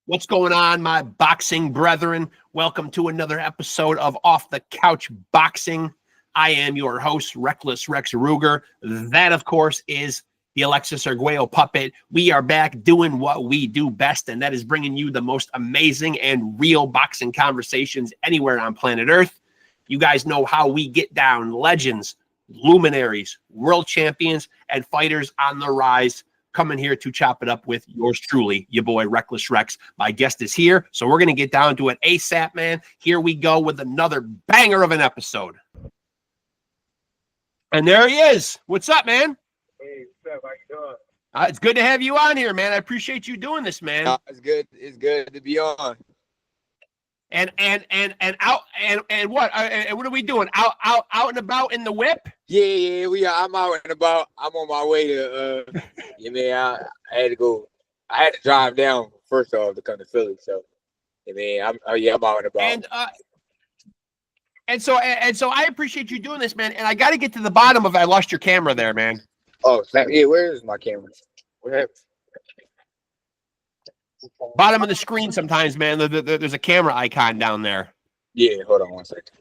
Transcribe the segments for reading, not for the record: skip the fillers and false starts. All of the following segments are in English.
What's going on, my boxing brethren? Welcome to another episode of Off the Couch Boxing. I am your host, Reckless Rex Ruger. That, of course, is the Alexis Arguello puppet. We are back doing what we do best, and that is bringing you the most amazing and real boxing conversations anywhere on planet Earth. You guys know how we get down. Legends, luminaries, world champions, and fighters on the rise. Coming here to chop it up with yours truly, your boy Reckless Rex. My guest is here, so we're going to get down to it ASAP, man. Here we go with another banger of an episode. And there he is. What's up, man? Hey, what's up? How you doing? It's good to have you on here, man. I appreciate you doing this, man. It's good. It's good to be on. And what are we doing? Out and about in the whip? Yeah, we are. I'm out and about. I'm on my way to I had to go. I had to drive down first off to come to Philly. So I'm out and about. And so I appreciate you doing this, man. And I got to get to the bottom of. I lost your camera there, man. Oh, yeah. Where is my camera? What happened? Bottom of the screen sometimes, man. There's a camera icon down there. Yeah, hold on one second.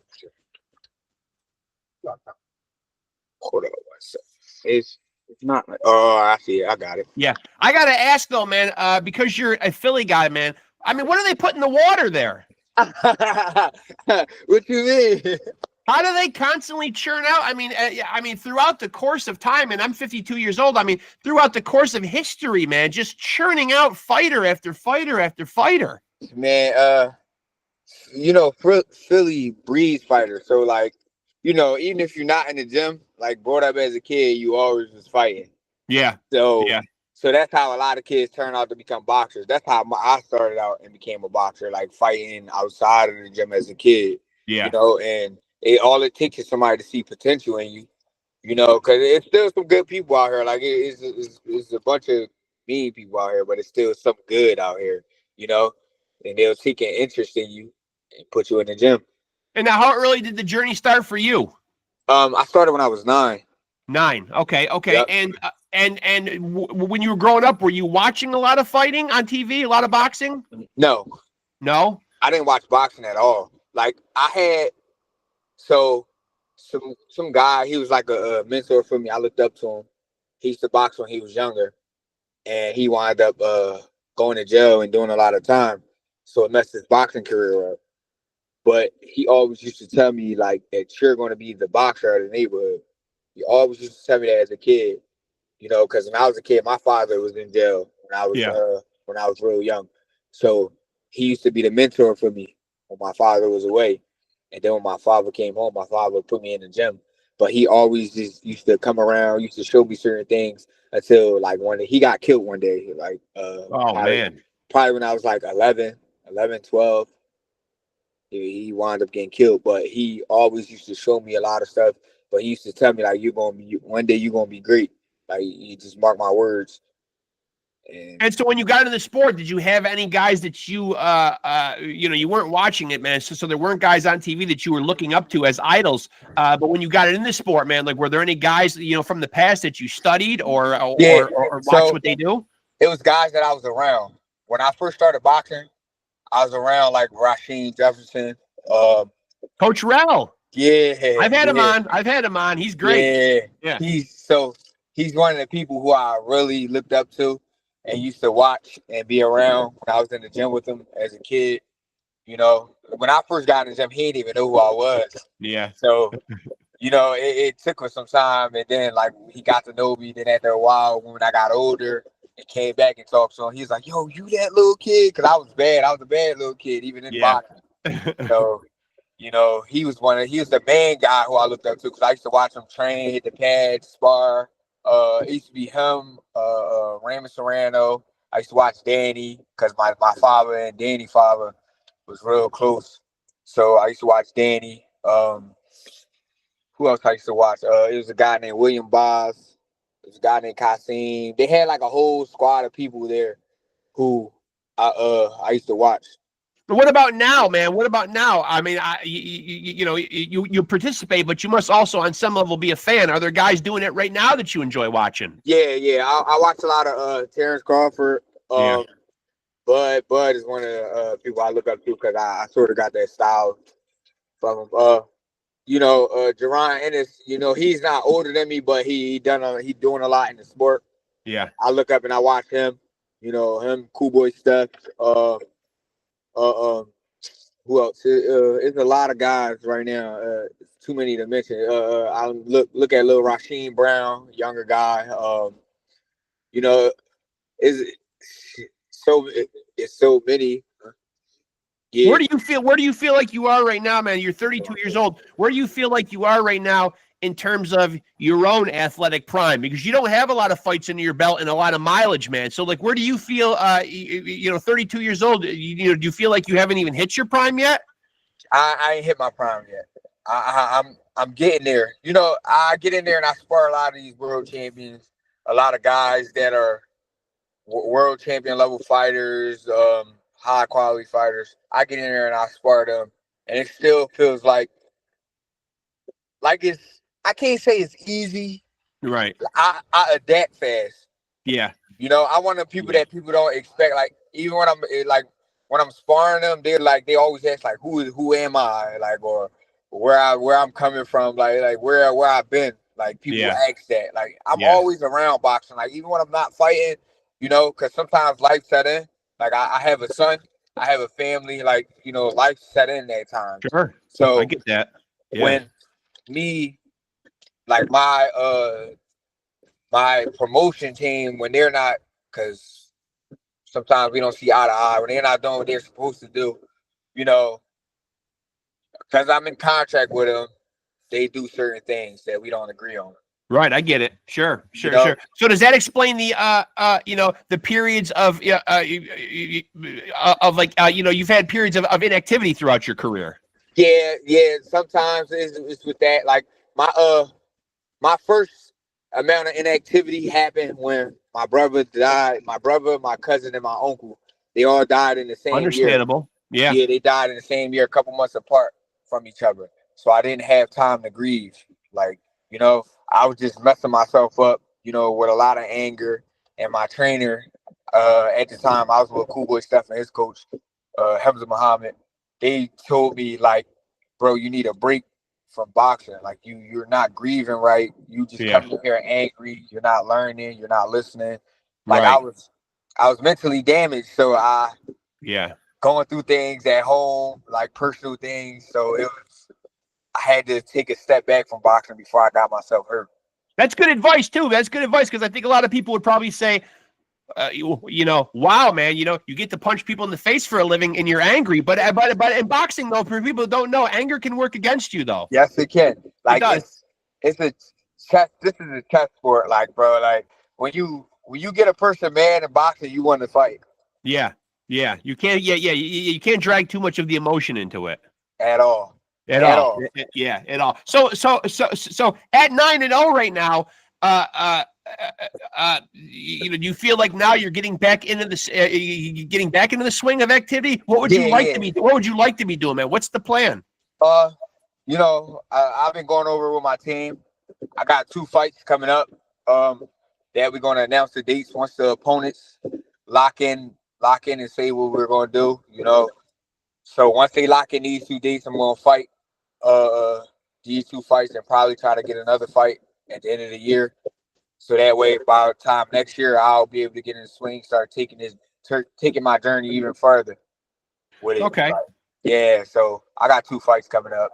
Hold on one second. It's not. Oh, I see it. I got it. Yeah, I gotta ask though, man. Because you're a Philly guy, man. I mean, what do they put in the water there? What you mean? How do they constantly churn out? I mean, throughout the course of time, and I'm 52 years old. I mean, throughout the course of history, man, just churning out fighter after fighter after fighter. Man, Philly breeds fighters. So, like, even if you're not in the gym, like brought up as a kid, you always was fighting. Yeah. So that's how a lot of kids turn out to become boxers. That's how I started out and became a boxer, like fighting outside of the gym as a kid. Yeah. And all it takes is somebody to see potential in you, because it's still some good people out here. Like it's a bunch of mean people out here, but it's still some good out here, and they'll take an interest in you and put you in the gym. And now, how early did the journey start for you? I started when I was 9. 9. Okay. Yep. And when you were growing up, were you watching a lot of fighting on TV, a lot of boxing? No, I didn't watch boxing at all. Like I had. So some guy, he was like a mentor for me. I looked up to him. He used to box when he was younger, and he wound up going to jail and doing a lot of time. So it messed his boxing career up. But he always used to tell me like that you're going to be the boxer of the neighborhood. He always used to tell me that as a kid, because when I was a kid, my father was in jail when I was real young. So he used to be the mentor for me when my father was away. And then when my father came home, my father put me in the gym. But he always just used to come around, used to show me certain things until like one day he got killed one day. Like probably when I was like 11, 12, he wound up getting killed. But he always used to show me a lot of stuff. But he used to tell me like one day you're gonna be great. Like you just mark my words. And so when you got into the sport, did you have any guys that you weren't watching it, man? So there weren't guys on TV that you were looking up to as idols. But when you got into the sport, man, like were there any guys, from the past that you studied or watched what they do? It was guys that I was around. When I first started boxing, I was around like Rasheem Jefferson. Coach Rell. Yeah. I've had him on. He's great. Yeah. He's one of the people who I really looked up to and used to watch and be around when I was in the gym with him as a kid. When I first got in the gym, he didn't even know who I was. Yeah. So, it took us some time. And then, like, he got to know me. Then after a while, when I got older and came back and talked to him, he was like, yo, you that little kid? Because I was bad. I was a bad little kid, even in boxing. So, he was the main guy who I looked up to because I used to watch him train, hit the pads, spar. It used to be him, Raymond Serrano. I used to watch Danny because my father and Danny's father was real close. So I used to watch Danny. Who else I used to watch? It was a guy named William Boz. There was a guy named Kasim. They had like a whole squad of people there who I used to watch. But what about now, man? What about now? I mean, you participate, but you must also, on some level, be a fan. Are there guys doing it right now that you enjoy watching? Yeah. I watch a lot of Terrence Crawford. Bud is one of the people I look up to because I sort of got that style from him. Jerron Ennis, he's not older than me, but he doing a lot in the sport. Yeah. I look up and I watch him. Him, Cool Boy stuff. Who else? It's a lot of guys right now. It's too many to mention. I look at little Rasheem Brown, younger guy. Is so it's so many. Yeah. Where do you feel like you are right now, man? You're 32 years old. Where do you feel like you are right now in terms of your own athletic prime? Because you don't have a lot of fights under your belt and a lot of mileage, man. So, like, where do you feel? 32 years old. Do you feel like you haven't even hit your prime yet? I ain't hit my prime yet. I'm getting there. I get in there and I spar a lot of these world champions, a lot of guys that are world champion level fighters, high quality fighters. I get in there and I spar them, and it still feels like it's. I can't say it's easy. Right. I adapt fast. Yeah. I want the people that people don't expect. Like even when I'm sparring them, they always ask like who am I, like, or where I'm coming from, like where I've been. Like people ask that. Like I'm always around boxing. Like even when I'm not fighting, because sometimes life set in. Like I have a son, I have a family. Like life set in that time. Sure. So I get that. Yeah. When me, like my promotion team, when they're not, because sometimes we don't see eye to eye, when they're not doing what they're supposed to do, because I'm in contract with them, they do certain things that we don't agree on. Right, I get it. Sure. So does that explain the the periods of you've had periods of inactivity throughout your career? Yeah. Sometimes it's with that. Like my first amount of inactivity happened when my brother died. My brother, my cousin, and my uncle, they all died in the same year. Understandable. Yeah. Yeah, they died in the same year, a couple months apart from each other. So I didn't have time to grieve. Like, I was just messing myself up, with a lot of anger. And my trainer, at the time, I was with Cool Boy Steph and his coach, Hamza Muhammad. They told me, like, bro, you need a break from boxing. Like, you're not grieving right. You just come in here angry. You're not learning. You're not listening. Like, I was mentally damaged. So going through things at home, like personal things. So I had to take a step back from boxing before I got myself hurt. That's good advice too. That's good advice, because I think a lot of people would probably say, wow, man, you get to punch people in the face for a living and you're angry. But in boxing, though, for people who don't know, anger can work against you, though. Yes, it can. Like it's a chess. This is a chess sport, like, bro. Like when you get a person mad in boxing, you want to fight. Yeah. You can't. You can't drag too much of the emotion into it at all. At all. Yeah, at all. So at 9-0 right now, do you feel like now you're getting back into the swing of activity? What would you like to be? What would you like to be doing, man? What's the plan? I've been going over with my team. I got 2 fights coming up. That we're gonna announce the dates once the opponents lock in and say what we're gonna do. So once they lock in these 2 dates, I'm gonna fight these 2 fights and probably try to get another fight at the end of the year. So that way, by the time next year, I'll be able to get in the swing, start taking my journey even further with it. Okay. So I got 2 fights coming up.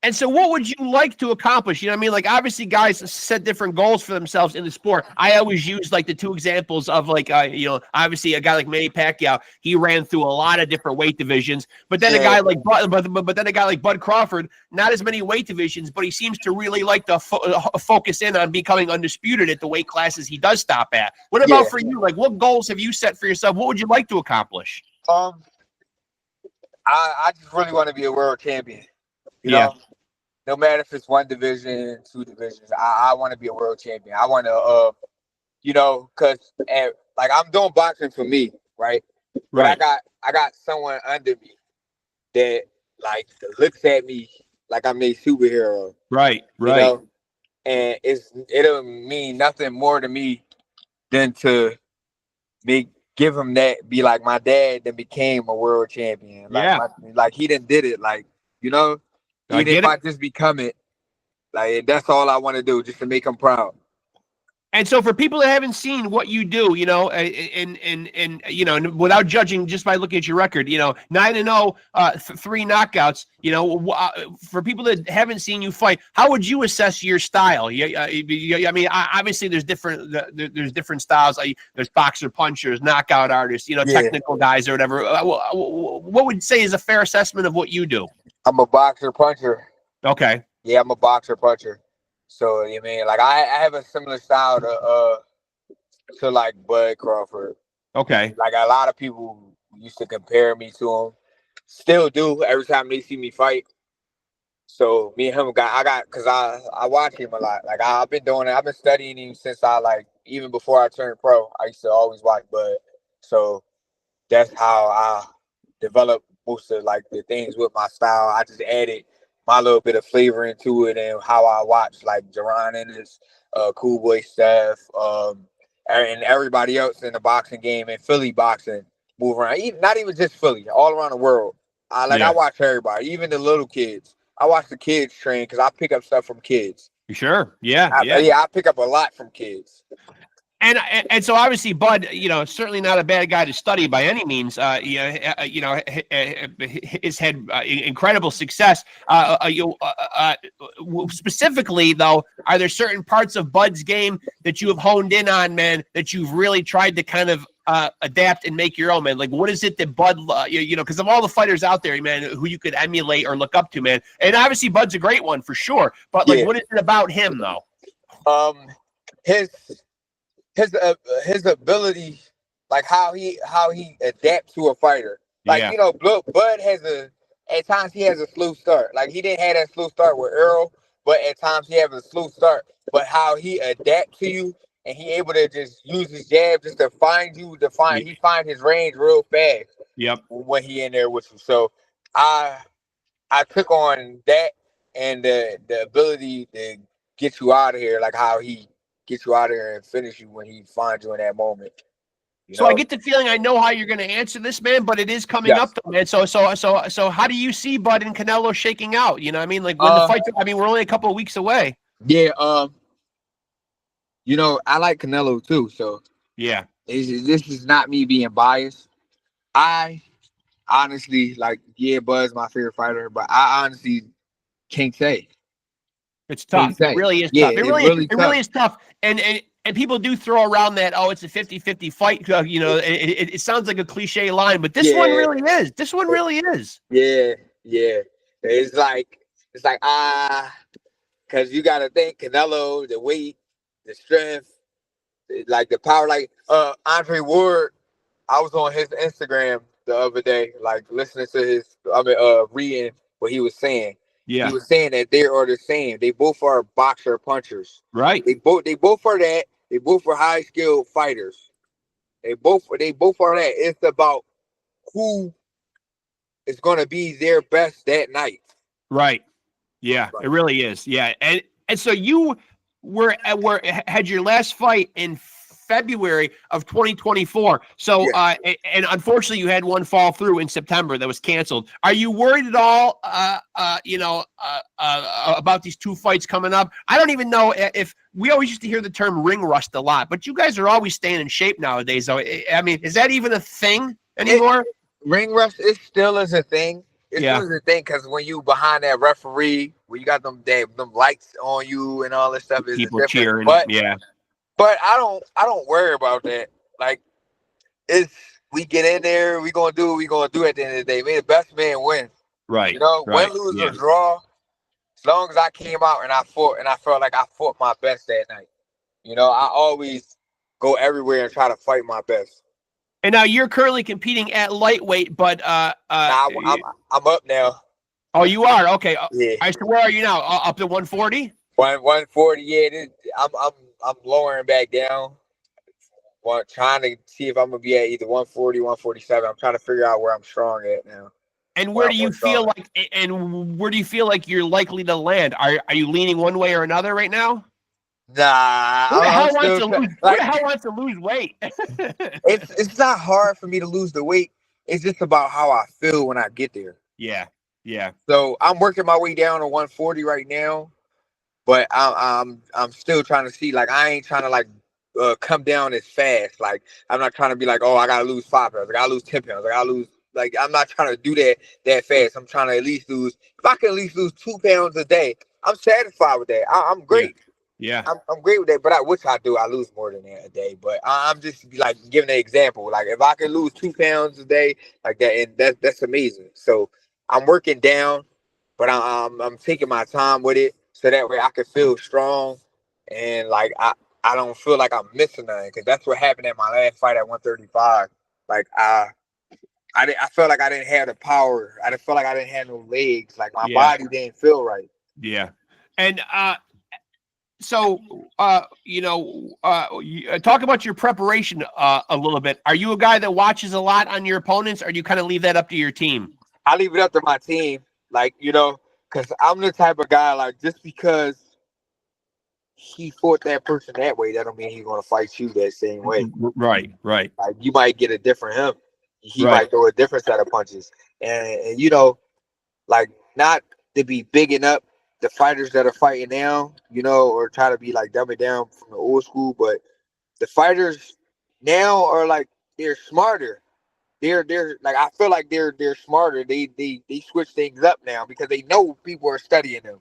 And so what would you like to accomplish? You know what I mean? Like, obviously guys set different goals for themselves in the sport. I always use like the 2 examples of like, obviously a guy like Manny Pacquiao, he ran through a lot of different weight divisions, but then a guy like Bud Crawford, not as many weight divisions, but he seems to really like to focus in on becoming undisputed at the weight classes he does stop at. What about for you? Like, what goals have you set for yourself? What would you like to accomplish? I just really want to be a world champion. No matter if it's 1 division, 2 divisions, I want to be a world champion. I want to, because like I'm doing boxing for me, right? But I got someone under me that like looks at me like I'm a superhero. Right. And it'll mean nothing more to me than to make give him that, be like my dad that became a world champion. Like he done did it. Like, you know, I even get if it. I just become it, like that's all I want to do, just to make him proud. And so for people that haven't seen what you do, you know, and you know, without judging just by looking at your record, you know, 9-0, 3 knockouts, you know, for people that haven't seen you fight, how would you assess your style? I mean, obviously there's different styles. There's boxer punchers, knockout artists, you know, technical guys or whatever. What would you say is a fair assessment of what you do? I'm a boxer puncher. Okay. Yeah, I'm a boxer puncher. So you mean like I have a similar style to like Bud Crawford. Okay. Like a lot of people used to compare me to him. Still do every time they see me fight. So me and him cause I watch him a lot. Like I've been doing it. I've been studying him since even before I turned pro. I used to always watch Bud. So that's how I developed most of like the things with my style. I just added my little bit of flavor into it and how I watch like Jerron and his Cool Boy Steph, and everybody else in the boxing game and Philly boxing move around. Not even just Philly, all around the world. I watch everybody, even the little kids. I watch the kids train because I pick up stuff from kids. Sure. Yeah. I pick up a lot from kids. And so obviously Bud, you know, certainly not a bad guy to study by any means. You know, has had incredible success. Specifically though, are there certain parts of Bud's game that you have honed in on, man, that you've really tried to kind of adapt and make your own, man? Like, what is it that Bud, you know, because of all the fighters out there, man, who you could emulate or look up to, man. And obviously Bud's a great one for sure. But like, what is it about him though? His ability, like how he adapts to a fighter. Like, you know, Bud at times he has a slow start. Like he didn't have that slow start with Earl, but at times he has a slow start. But how he adapts to you and he able to just use his jab just to find you, he find his range real fast. Yep. When he in there with you. So I took on that and the ability to get you out of here, like how he get you out of here and finish you when he finds you in that moment. So I get the feeling I know how you're going to answer this, man, but it is coming up, though, man. So how do you see Bud and Canelo shaking out? You know what I mean? Like when the fight, I mean, we're only a couple of weeks away. Yeah. You know, I like Canelo too. So yeah, this is not me being biased. I honestly Bud's my favorite fighter, but I honestly can't say. It's tough. It really is tough. It really is tough. And people do throw around that, oh, it's a 50-50 fight. You know, it sounds like a cliche line, but this one really is. This one really is. Yeah. It's like because you got to think Canelo, the weight, the strength, like the power. Like Andre Ward, I was on his Instagram the other day, like listening to reading what he was saying. Yeah. He was saying that they are the same. They both are boxer punchers. Right. They both are that. They both are high skilled fighters. They both are that. It's about who is going to be their best that night. Right. Yeah, it really is. Yeah. And so you had your last fight in February of 2024. So, and unfortunately you had one fall through in September that was canceled. Are you worried at all, about these two fights coming up? I don't even know if we always used to hear the term ring rust a lot, but you guys are always staying in shape nowadays. So, I mean, is that even a thing anymore? Ring rust still is a thing. It's still a thing because when you behind that referee, when you got them lights on you and all this stuff, is people cheering. But I don't worry about that. Like, we get in there, we gonna do what we gonna do at the end of the day. May the best man win. Right. You know, win, lose, or draw. As long as I came out and I fought and I felt like I fought my best that night. You know, I always go everywhere and try to fight my best. And now you're currently competing at lightweight, but I'm up now. Oh, you are? Okay. Yeah. So where are you now? Up to 140? 140. Yeah. I'm lowering back down. Trying to see if I'm gonna be at either 140, 147. I'm trying to figure out where I'm strong at now. And where do you feel like? And where do you feel like you're likely to land? Are you leaning one way or another right now? Nah, Who the I'm hell wants still to lose? Who like the hell wants to lose weight? it's not hard for me to lose the weight. It's just about how I feel when I get there. Yeah, yeah. So I'm working my way down to 140 right now, but I'm still trying to see. Like I ain't trying to like come down as fast. Like I'm not trying to be like, oh, I gotta lose 5 pounds. I gotta lose 10 pounds. I gotta lose. Like I'm not trying to do that fast. I'm trying to at least lose. If I can at least lose 2 pounds a day, I'm satisfied with that. I'm Yeah. great. Yeah. I'm great with that, but which I do. I lose more than that a day. But I'm just like giving an example. Like if I can lose 2 pounds a day, like that, and that's amazing. So I'm working down, but I'm taking my time with it, so that way I can feel strong, and like I don't feel like I'm missing nothing, because that's what happened at my last fight at 135. Like I felt like I didn't have the power. I didn't feel like I didn't have no legs. Like my body didn't feel right. Yeah. And so talk about your preparation a little bit. Are you a guy that watches a lot on your opponents, or do you kind of leave that up to your team? I leave it up to my team, like, because I'm the type of guy, like, just because he fought that person that way, that don't mean he's gonna fight you that same way. Right. Like you might get a different him. He Right. might throw a different set of punches. And like, not to be bigging up the fighters that are fighting now, or try to be like dumbing down from the old school, but the fighters now are like, they're smarter. They're like, I feel like they're smarter. They switch things up now because they know people are studying them.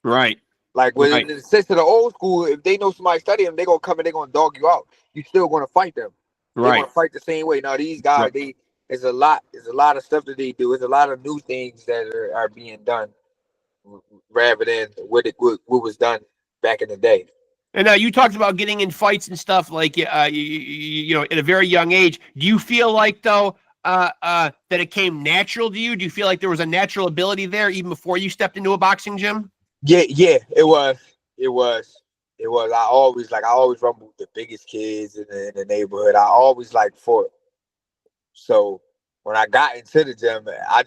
Right. Like in the sense of the old school, if they know somebody studying them, they're gonna come and they're gonna dog you out. You still gonna fight them. They're gonna fight the same way. Now these guys, there's a lot of stuff that they do. There's a lot of new things that are being done, rather than what was done back in the day. And now you talked about getting in fights and stuff, like at a very young age. Do you feel like, though, that it came natural to you? Do you feel like there was a natural ability there even before you stepped into a boxing gym? Yeah, it was. I always rumbled with the biggest kids in the neighborhood. I always fought. So when I got into the gym, I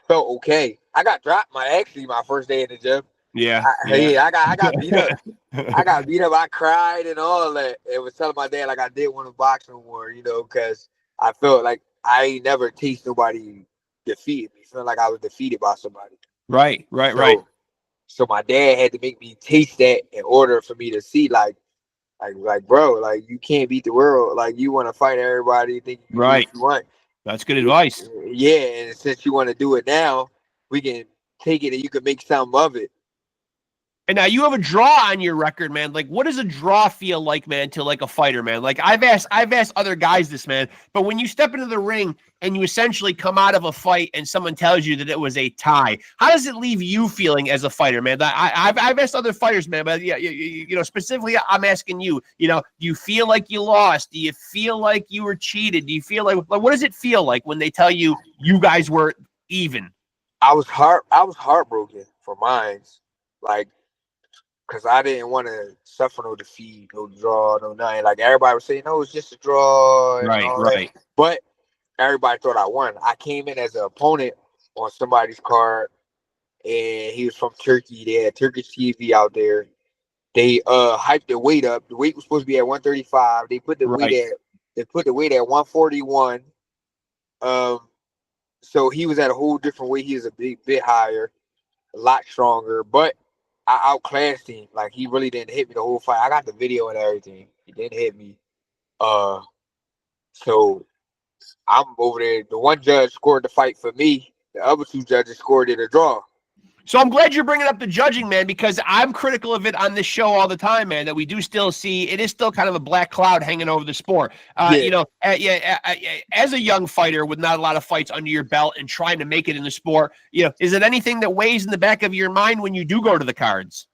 felt okay. I got dropped my first day in the gym. Yeah. I got beat up. I got beat up. I cried and all that. It was telling my dad like I didn't want to box no more, because I felt like I ain't never teased nobody defeated me. Feeling like I was defeated by somebody. Right. So my dad had to make me taste that in order for me to see, like, bro, like, you can't beat the world. Like, you want to fight everybody, you think you can do what you want. That's good advice. Yeah, and since you want to do it now, we can take it and you can make something of it. And now you have a draw on your record, man. Like, what does a draw feel like, man, to like a fighter, man? Like I've asked other guys this, man. But when you step into the ring and you essentially come out of a fight and someone tells you that it was a tie, how does it leave you feeling as a fighter, man? I've asked other fighters, man, but specifically, I'm asking you. Do you feel like you lost? Do you feel like you were cheated? Do you feel like what does it feel like when they tell you you guys were even? I was heartbroken for mine, like, because I didn't want to suffer no defeat, no draw, no nothing. Like, everybody was saying, no, it's just a draw. And all that. But everybody thought I won. I came in as an opponent on somebody's card, and he was from Turkey. They had Turkish TV out there. They hyped the weight up. The weight was supposed to be at 135. They put the weight at 141. So he was at a whole different weight. He was a bit higher, a lot stronger, but I outclassed him. Like, he really didn't hit me the whole fight. I got the video and everything. He didn't hit me. So I'm over there. The one judge scored the fight for me. The other two judges scored it a draw. So I'm glad you're bringing up the judging, man, because I'm critical of it on this show all the time, man, that we do still see it is still kind of a black cloud hanging over the sport. As a young fighter with not a lot of fights under your belt and trying to make it in the sport, is it anything that weighs in the back of your mind when you do go to the cards?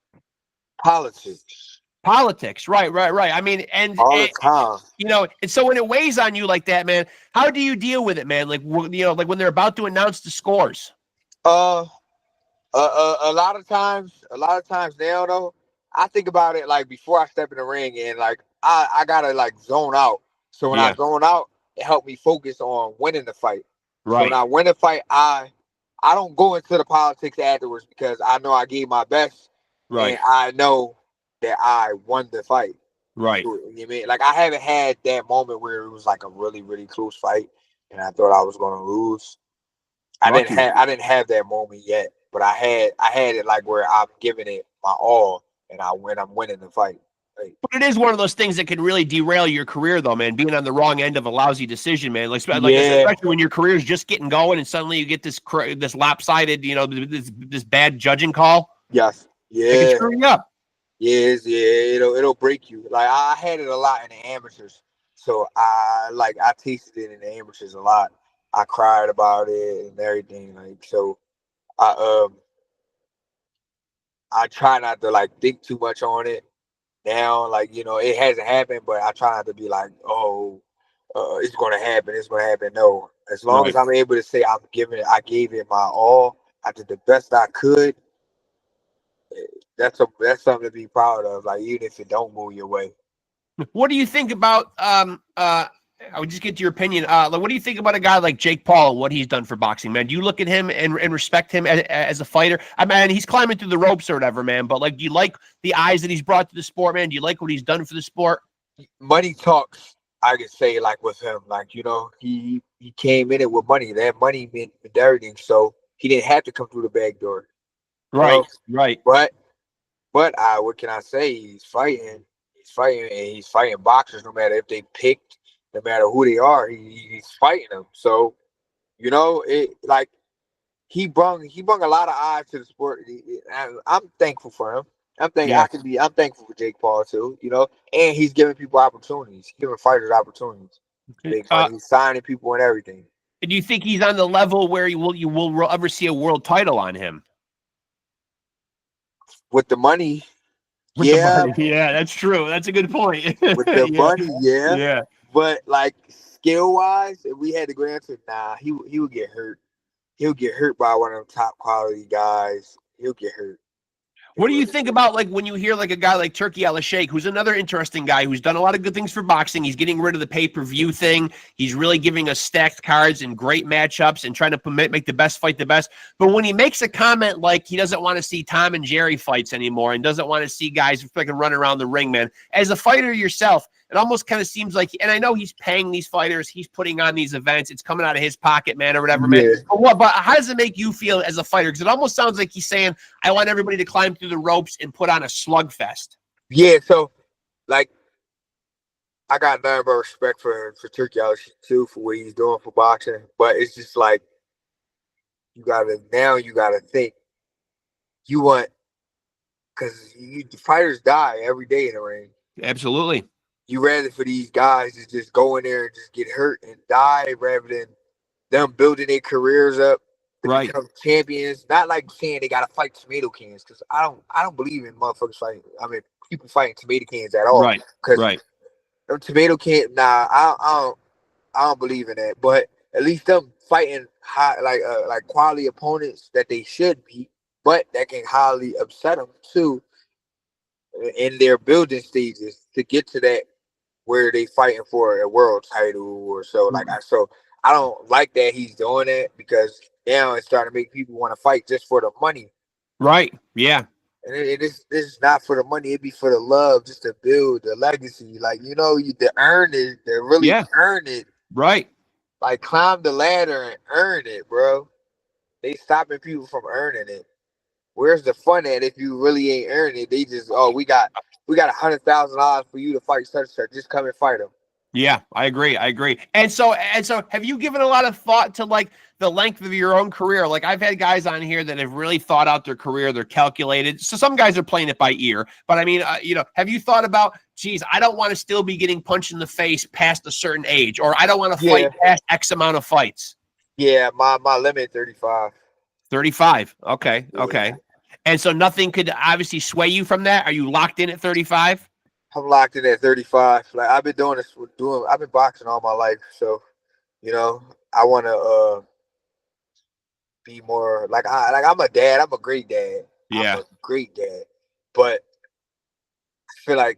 Politics, right. I mean, all the time. And so when it weighs on you like that, man, how do you deal with it, man? Like, like when they're about to announce the scores. A lot of times now, though, I think about it like before I step in the ring, and like I gotta like zone out. So when I zone out, it helped me focus on winning the fight. Right. So when I win the fight, I don't go into the politics afterwards, because I know I gave my best. Right. And I know that I won the fight. Right. You know what I mean? Like, I haven't had that moment where it was like a really, really close fight and I thought I was gonna lose. I didn't have that moment yet, but I had it like where I'm giving it my all and I'm winning the fight. Like, But it is one of those things that can really derail your career, though, man. Being on the wrong end of a lousy decision, man. Like especially when your career is just getting going, and suddenly you get this lopsided, this bad judging call. Yes, It can screw you up. Yes, yeah, it'll break you. Like, I had it a lot in the amateurs, so I tasted it in the amateurs a lot. I cried about it and everything. Like, so I try not to like think too much on it now. Like, it hasn't happened, but I try not to be like, oh, it's gonna happen. It's gonna happen. No, as long as I'm able to say I gave it my all. I did the best I could. That's something to be proud of. Like, even if it don't move your way. What do you think about I would just get your opinion. Like, what do you think about a guy like Jake Paul and what he's done for boxing, man? Do you look at him and respect him as a fighter? I mean, he's climbing through the ropes or whatever, man. But like, do you like the eyes that he's brought to the sport, man? Do you like what he's done for the sport? Money talks. I could say, like, with him, like, he came in it with money. That money meant everything, so he didn't have to come through the back door. Right, right. But what can I say? He's fighting, and he's fighting boxers. No matter if they picked, no matter who they are, he's fighting them. So, it like he brung a lot of eyes to the sport. I'm thankful for him. I'm thankful for Jake Paul too. And he's giving people opportunities, giving fighters opportunities. He's signing people and everything. Do you think he's on the level where you will ever see a world title on him? With the money, yeah, that's true. That's a good point. With the money, yeah. But like, skill wise, if we had to go into, nah, he would get hurt. He'll get hurt by one of them top quality guys. He'll get hurt. What do you think about, like, when you hear like a guy like Turki Al-Sheikh, who's another interesting guy who's done a lot of good things for boxing? He's getting rid of the pay-per-view thing. He's really giving us stacked cards and great matchups and trying to make the best fight the best. But when he makes a comment like he doesn't want to see Tom and Jerry fights anymore and doesn't want to see guys freaking run around the ring, man, as a fighter yourself, it almost kind of seems like, and I know he's paying these fighters, he's putting on these events, it's coming out of his pocket, man, or whatever, man. But how does it make you feel as a fighter? Because it almost sounds like he's saying, I want everybody to climb through the ropes and put on a slugfest. Yeah, so, like, I got nothing but respect for Turki Al-Sheikh too, for what he's doing for boxing. But it's just like, you gotta think, because the fighters die every day in the ring. Absolutely. You rather for these guys to just go in there and just get hurt and die rather than them building their careers up to become champions. Not like saying they gotta fight tomato cans, because I don't believe in motherfuckers fighting. I mean, people fighting tomato cans at all. Right. Because them tomato cans, I don't believe in that. But at least them fighting high, like quality opponents that they should beat, but that can highly upset them too in their building stages to get to that where they fighting for a world title or so. So I don't like that he's doing that, because now it's starting to make people want to fight just for the money. Right. Yeah. And this is not for the money. It'd be for the love, just to build the legacy. Like, you to earn it, to really earn it. Right. Like, climb the ladder and earn it, bro. They stopping people from earning it. Where's the fun at if you really ain't earning it? They just, we got $100,000 for you to fight such. Just come and fight them. Yeah, I agree. And so have you given a lot of thought to, like, the length of your own career? Like, I've had guys on here that have really thought out their career. They're calculated. So some guys are playing it by ear. But I mean, have you thought about, geez, I don't want to still be getting punched in the face past a certain age, or I don't want to fight past X amount of fights? Yeah, my limit 35. 35. Okay. Yeah. Okay. And so nothing could obviously sway you from that. Are you locked in at 35? I'm locked in at 35. Like, I've been I've been boxing all my life. So, I want to be more like, I'm a dad. I'm a great dad. Yeah. I'm a great dad. But I feel like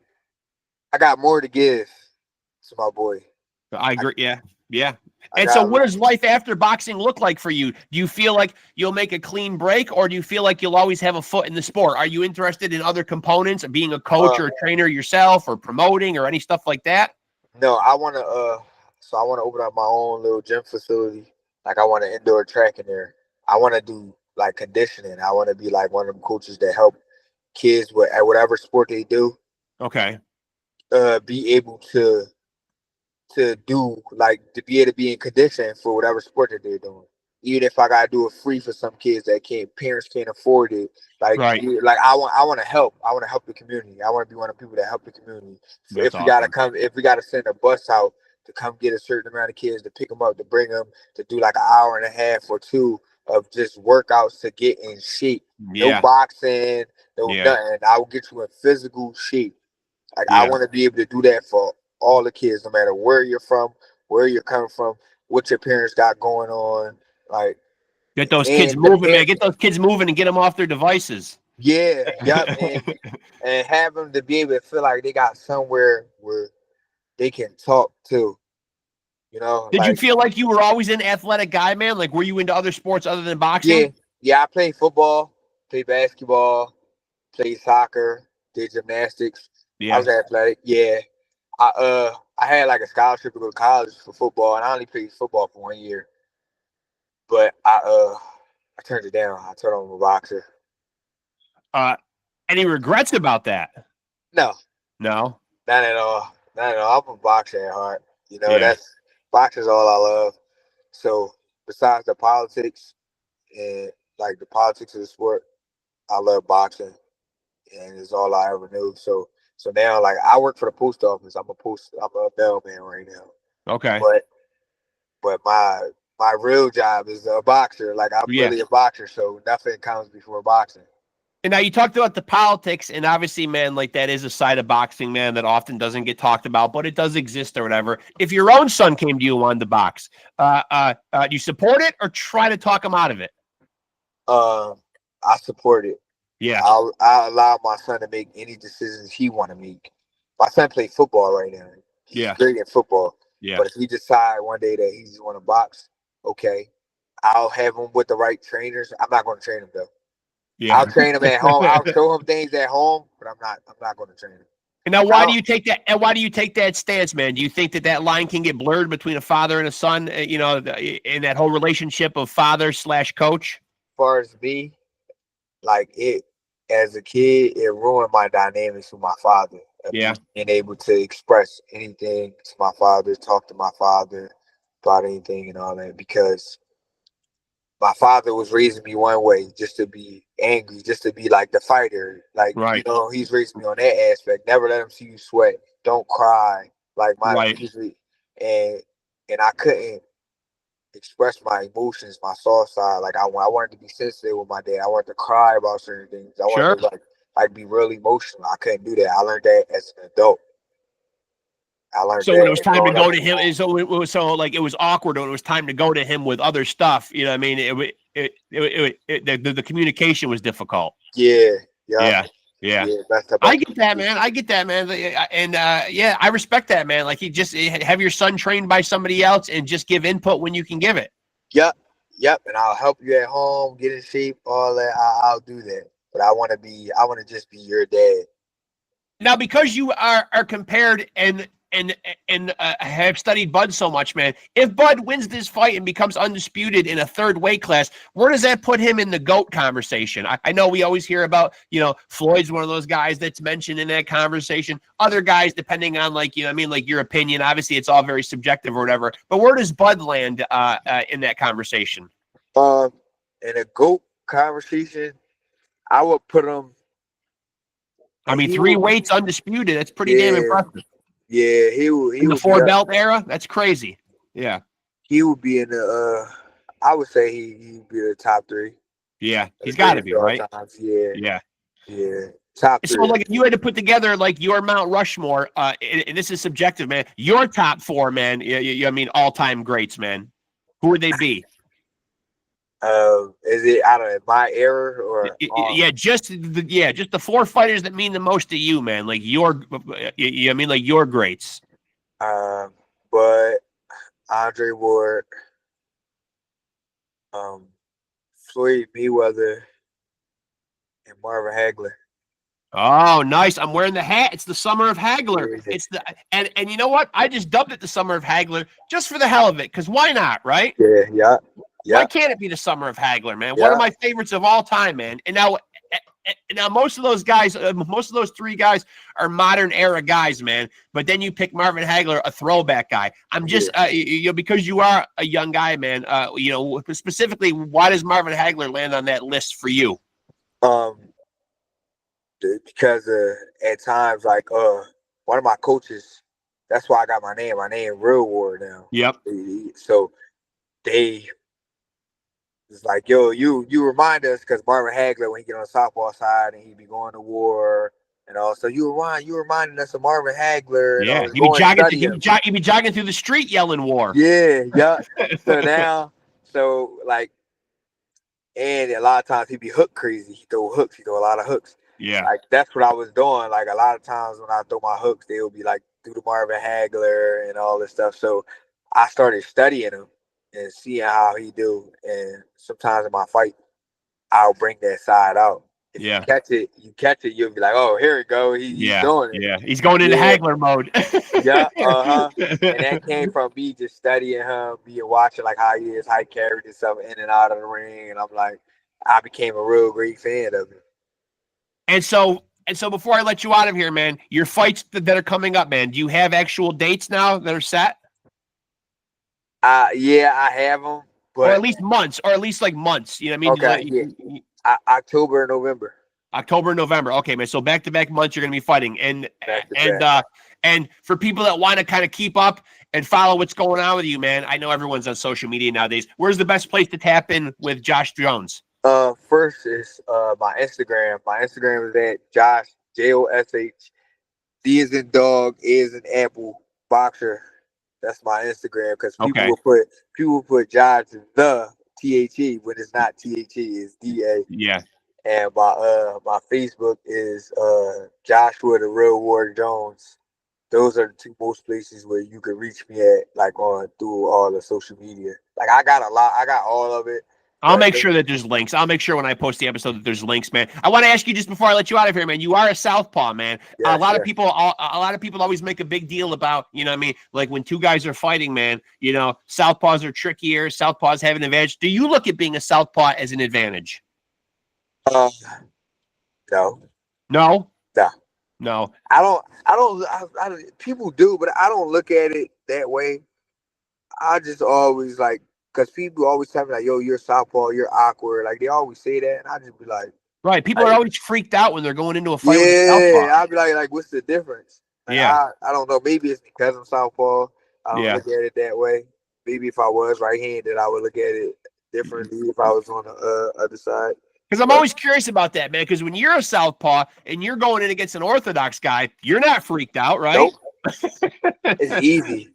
I got more to give to my boy. I agree. Yeah. Yeah. And so what does life after boxing look like for you? Do you feel like you'll make a clean break, or do you feel like you'll always have a foot in the sport? Are you interested in other components of being a coach or a trainer yourself, or promoting or any stuff like that? No, I want to so I want to open up my own little gym facility. Like I want an indoor track in there. I want to do like conditioning. I want to be like one of them coaches that help kids with at whatever sport they do. Okay. Be able to do like to be able to be in condition for whatever sport that they're doing. Even if I gotta do it free for some kids that parents can't afford it. Like, right. Like I want to help. I want to help the community. I want to be one of the people that help the community. So That's if we gotta send a bus out to come get a certain amount of kids to pick them up, to bring them, to do like an hour and a half or two of just workouts to get in shape. Yeah. No boxing, no nothing. I will get you in physical shape. Like I want to be able to do that for all the kids, no matter where you're from, where you're coming from, what your parents got going on. Like, get those kids moving, man. Get those kids moving and get them off their devices. Yeah, yep, and have them to be able to feel like they got somewhere where they can talk to. You know. Did you feel like you were always an athletic guy, man? Like, were you into other sports other than boxing? Yeah. I played football, played basketball, played soccer, did gymnastics. Yeah. I was athletic. Yeah. I had like a scholarship to go to college for football, and I only played football for 1 year. But I turned it down. I turned on a boxer. Any regrets about that? No. Not at all. Not at all. I'm a boxer at heart. You know, that's boxing's all I love. So besides the politics and like the politics of the sport, I love boxing, and it's all I ever knew. So now, like, I work for the post office. I'm a bellman right now. Okay. But my real job is a boxer. Like, I'm really a boxer, so nothing comes before boxing. And now you talked about the politics, and obviously, man, like that is a side of boxing, man, that often doesn't get talked about, but it does exist or whatever. If your own son came to you and wanted to box, do you support it or try to talk him out of it? I support it. Yeah. I'll allow my son to make any decisions he want to make. My son plays football right now. He's great at football. Yeah. But if he decide one day that he just want to box, okay, I'll have him with the right trainers. I'm not going to train him though. Yeah. I'll train him at home. I'll show him things at home, but I'm not going to train him. And now, why do you take that? And why do you take that stance, man? Do you think that line can get blurred between a father and a son? You know, in that whole relationship of father/coach. As far as me, like it, as a kid, it ruined my dynamics with my father. Yeah. Being able to express anything to my father, talk to my father about anything and all that, because my father was raising me one way, just to be angry, just to be like the fighter. Like, you know, he's raised me on that aspect. Never let him see you sweat. Don't cry. Like and I couldn't express my emotions, my soft side. Like I wanted to be sensitive with my dad. I wanted to cry about certain things. I wanted to like be really emotional. I couldn't do that. I learned that as an adult. So when it was time to go to him, so it was awkward when it was time to go to him with other stuff. You know what I mean? The communication was difficult. Yeah. I get that, man. And I respect that, man. Like, you just have your son trained by somebody else and just give input when you can give it. Yep. And I'll help you at home, get in shape, all that. I'll do that. But I want to just be your dad. Now, because you are compared and have studied Bud so much, man, if Bud wins this fight and becomes undisputed in a third weight class, where does that put him in the GOAT conversation? I know we always hear about, you know, Floyd's one of those guys that's mentioned in that conversation. Other guys, depending on, like, you know what I mean, like your opinion, obviously it's all very subjective or whatever, but where does Bud land in that conversation? In a GOAT conversation, I would put him. I mean, 3 weights undisputed. That's pretty damn impressive. Yeah, he in the 4-belt era. That's crazy. Yeah, he would be in the. I would say he'd be the top 3. Yeah, he's got to be, right? Yeah. Top 3. So, like, if you had to put together like your Mount Rushmore, and this is subjective, man. Your top 4, man. I mean, all-time greats, man. Who would they be? Is it out of my era or just the 4 fighters that mean the most to you, man? Like your greats. but Andre Ward, Floyd Mayweather, and Marvin Hagler. Oh, nice. I'm wearing the hat. It's the Summer of Hagler. Yeah. It's the and you know what? I just dubbed it the Summer of Hagler just for the hell of it, because why not, right? Yeah. Why can't it be the Summer of Hagler, man? Yeah. One of my favorites of all time, man. And now most of those guys, most of those three guys are modern era guys, man. But then you pick Marvin Hagler, a throwback guy. I'm just, because you are a young guy, man. Specifically, why does Marvin Hagler land on that list for you? Because at times, like one of my coaches, that's why I got my name Real Ward now. Yep. So they it's like, yo, you remind us, because Marvin Hagler, when he get on the softball side and he be going to war and all, so you reminding us of Marvin Hagler. Yeah, and he'd be jogging through the street yelling war. Yeah. So now, like, and a lot of times he'd be hook crazy. He throw a lot of hooks. Yeah. Like, that's what I was doing. Like, a lot of times when I throw my hooks, they would be like through the Marvin Hagler and all this stuff. So I started studying him and seeing how he do. And sometimes in my fight, I'll bring that side out. If you catch it, you'll be like, oh, here we go. He's doing it. Yeah, he's going into Hagler mode. And that came from me just studying him, watching like how he carried himself in and out of the ring. And I'm like, I became a real great fan of him. And so before I let you out of here, man, your fights that are coming up, man, do you have actual dates now that are set? Yeah, I have them. But, or at least months. You know what I mean? Okay, October and November. October and November. Okay, man. So back-to-back months you're going to be fighting. And for people that want to kind of keep up and follow what's going on with you, man, I know everyone's on social media nowadays. Where's the best place to tap in with Josh Jones? First is my Instagram. My Instagram is at Josh, Josh, D as in dog, A as in apple, boxer. That's my Instagram, because people will put Josh the THE when it's not THE, it's DA. Yeah. And my Facebook is Joshua the Real Ward Jones. Those are the two most places where you can reach me at, like through all the social media. Like, I got all of it. I'll make sure that there's links. I'll make sure when I post the episode that there's links, man. I want to ask you, just before I let you out of here, man, you are a southpaw, man. Yes, a lot of people always make a big deal about, you know what I mean? Like, when two guys are fighting, man, you know, southpaws are trickier. Southpaws have an advantage. Do you look at being a southpaw as an advantage? No. No? No. No. I don't people do, but I don't look at it that way. I just always, like, because people always tell me, like, yo, you're southpaw, you're awkward. Like, they always say that, and I just be like, right. People are always freaked out when they're going into a fight with a southpaw. Yeah, I'll be like, what's the difference? Like, I don't know. Maybe it's because I'm southpaw. I don't look at it that way. Maybe if I was right-handed, I would look at it differently if I was on the other side. Because I'm always curious about that, man. Because when you're a southpaw and you're going in against an orthodox guy, you're not freaked out, right? Nope. It's easy.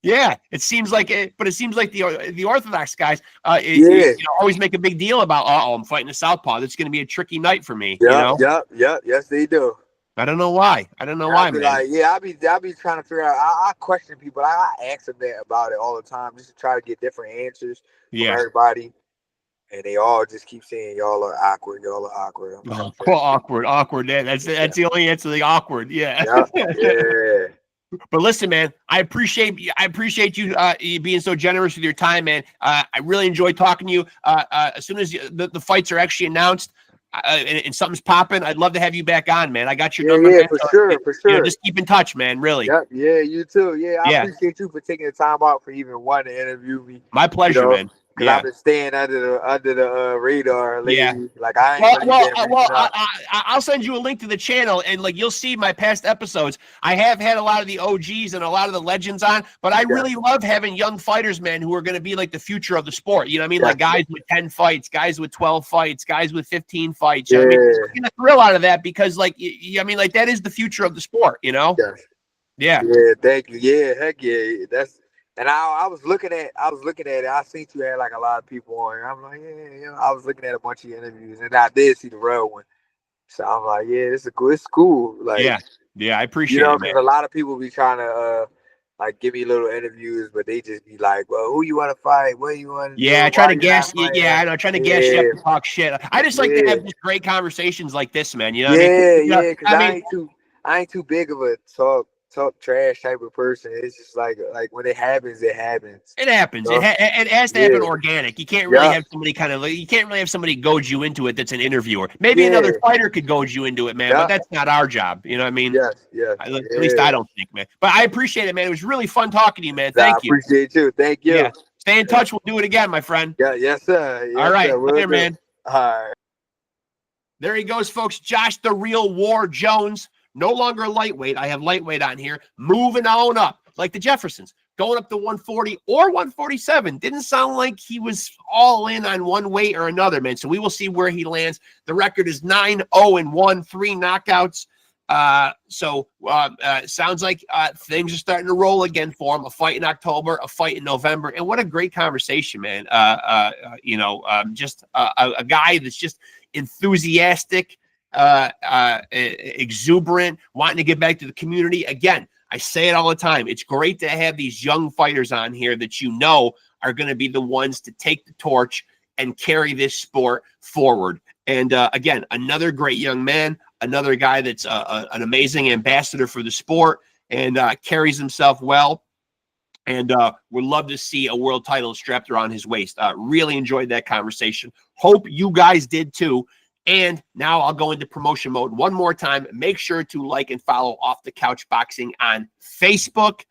Yeah, it seems like it, but it seems like the orthodox guys, always make a big deal about, I'm fighting a southpaw. That's going to be a tricky night for me. Yes, they do. I don't know why. man. Like, I'll be trying to figure out. I question people. I ask them that about it all the time, just to try to get different answers from everybody. And they all just keep saying, y'all are awkward. Y'all are awkward. Awkward. That's the only answer. The awkward. Yeah. Yeah. But listen, man, I appreciate you being so generous with your time, man. I really enjoyed talking to you. As soon as the fights are actually announced and something's popping, I'd love to have you back on, man. I got your number. Yeah, for sure. Just keep in touch, man. Really. Yeah, you too. Yeah, I appreciate you for taking the time out for even wanting to interview me. My pleasure, man. Because I've been staying under the radar lately. Yeah. Like, I ain't I'll send you a link to the channel, and like, you'll see my past episodes. I have had a lot of the OGs and a lot of the legends on, but I really love having young fighters, man, who are going to be like the future of the sport. You know what I mean? Like, guys with 10 fights, guys with 12 fights, guys with 15 fights. You know what I mean? I'm getting a thrill out of that, because like, that is the future of the sport, you know? Yeah. Yeah, thank you. Yeah, heck yeah. And I was looking at it. I seen you had like a lot of people on here. I'm like, I was looking at a bunch of your interviews, and I did see the real one. So I'm like, it's cool. Like, yeah, I appreciate it, man. Because a lot of people be trying to like give me little interviews, but they just be like, well, who you want to fight? What you want to Yeah, do? trying Why to you not gas. Yeah, fighting? I know, trying to gas you up Yeah, to talk shit. I just like to yeah, have just great conversations like this, man. You know what I mean? yeah, You know, yeah. Cause I mean, I ain't too big of a talk trash type of person. It's just like when it happens, it happens. it happens. You know? It has to happen Yeah, organic. You can't really yeah, have somebody you can't really have somebody goad you into it that's an interviewer. Maybe yeah, another fighter could goad you into it, man, but yeah. that's not our job. You know what I mean? Yes, yes, At least yeah. I don't think, man. But I appreciate it, man. It was really fun talking to you, man. Nah, I Thank you. appreciate you. Thank Yeah. you. Stay in Yeah, touch. We'll do it again, my friend. yeah, yes, sir. All Yes, right. sir. Will Later, do. man. All right. There he goes, folks. Josh the Real War Jones. No longer lightweight. I have lightweight on here. Moving on up, like the Jeffersons, going up to 140 or 147. Didn't sound like he was all in on one weight or another, man. So we will see where he lands. The record is 9-0-1, 3 knockouts. Sounds like things are starting to roll again for him. A fight in October, a fight in November, and what a great conversation, man. Just a guy that's just enthusiastic, exuberant, wanting to get back to the community. Again, I say it all the time. It's great to have these young fighters on here that you know are going to be the ones to take the torch and carry this sport forward. And again, another great young man, another guy that's an amazing ambassador for the sport and carries himself well. And would love to see a world title strapped around his waist. Really enjoyed that conversation. Hope you guys did too. And now I'll go into promotion mode one more time. Make sure to like and follow Off the Couch Boxing on Facebook.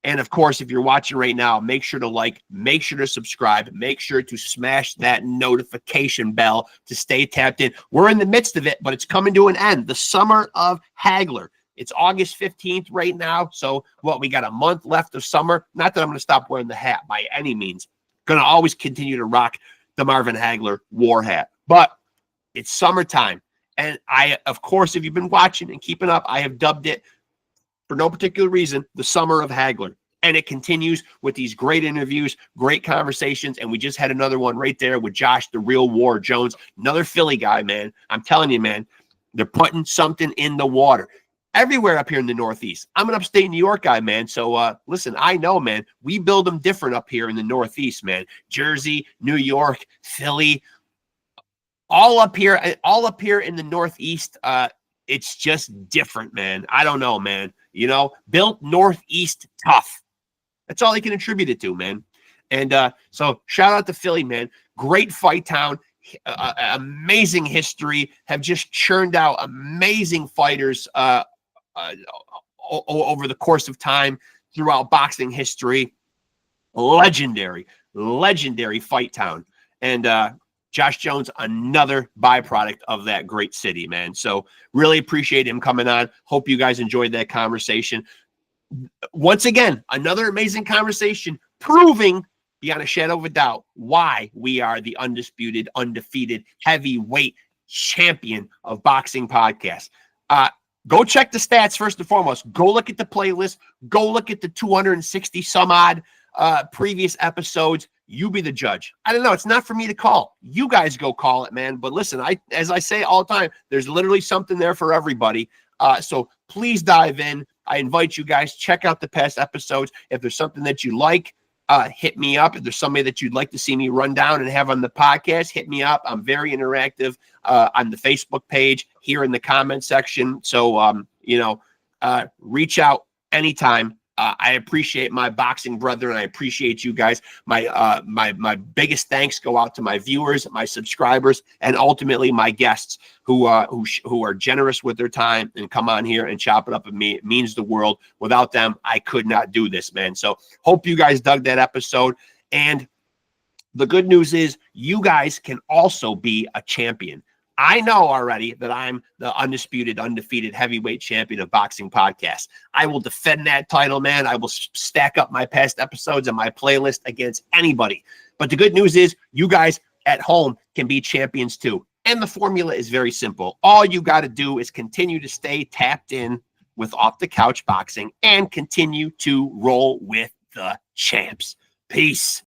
And of course, if you're watching right now, make sure to like, make sure to subscribe, make sure to smash that notification bell to stay tapped in. We're in the midst of it, but it's coming to an end. The summer of Hagler. It's August 15th right now. So we got a month left of summer. Not that I'm going to stop wearing the hat by any means. Going to always continue to rock the Marvin Hagler war hat. But it's summertime. And I, of course, if you've been watching and keeping up, I have dubbed it, for no particular reason, the summer of Hagler. And it continues with these great interviews, great conversations. And we just had another one right there with Josh, the Real War Jones, another Philly guy, man. I'm telling you, man, they're putting something in the water everywhere up here in the Northeast. I'm an upstate New York guy, man. So listen, I know, man, we build them different up here in the Northeast, man. Jersey, New York, Philly, all up here in the Northeast. It's just different, man. I don't know, man. You know, built Northeast tough. That's all he can attribute it to, man. And so shout out to Philly, man. Great fight town. Amazing history. Have just churned out amazing fighters over the course of time throughout boxing history. Legendary fight town. And Josh Jones, another byproduct of that great city, man. So really appreciate him coming on. Hope you guys enjoyed that conversation. Once again, another amazing conversation proving beyond a shadow of a doubt why we are the undisputed, undefeated heavyweight champion of boxing podcast. Go check the stats first and foremost. Go look at the playlist. Go look at the 260 some odd previous episodes. You be the judge. I don't know. It's not for me to call. You guys go call it, man. But listen, as I say all the time, there's literally something there for everybody. So please dive in. I invite you guys, check out the past episodes. If there's something that you like, hit me up. If there's somebody that you'd like to see me run down and have on the podcast, hit me up. I'm very interactive on the Facebook page, here in the comment section. So, reach out anytime. I appreciate my boxing brethren. I appreciate you guys. My biggest thanks go out to my viewers, my subscribers, and ultimately my guests who are generous with their time and come on here and chop it up with me. It means the world. Without them, I could not do this, man. So hope you guys dug that episode. And the good news is you guys can also be a champion. I know already that I'm the undisputed, undefeated heavyweight champion of boxing podcasts. I will defend that title, man. I will stack up my past episodes and my playlist against anybody. But the good news is you guys at home can be champions too. And the formula is very simple. All you got to do is continue to stay tapped in with Off the Couch Boxing and continue to roll with the champs. Peace.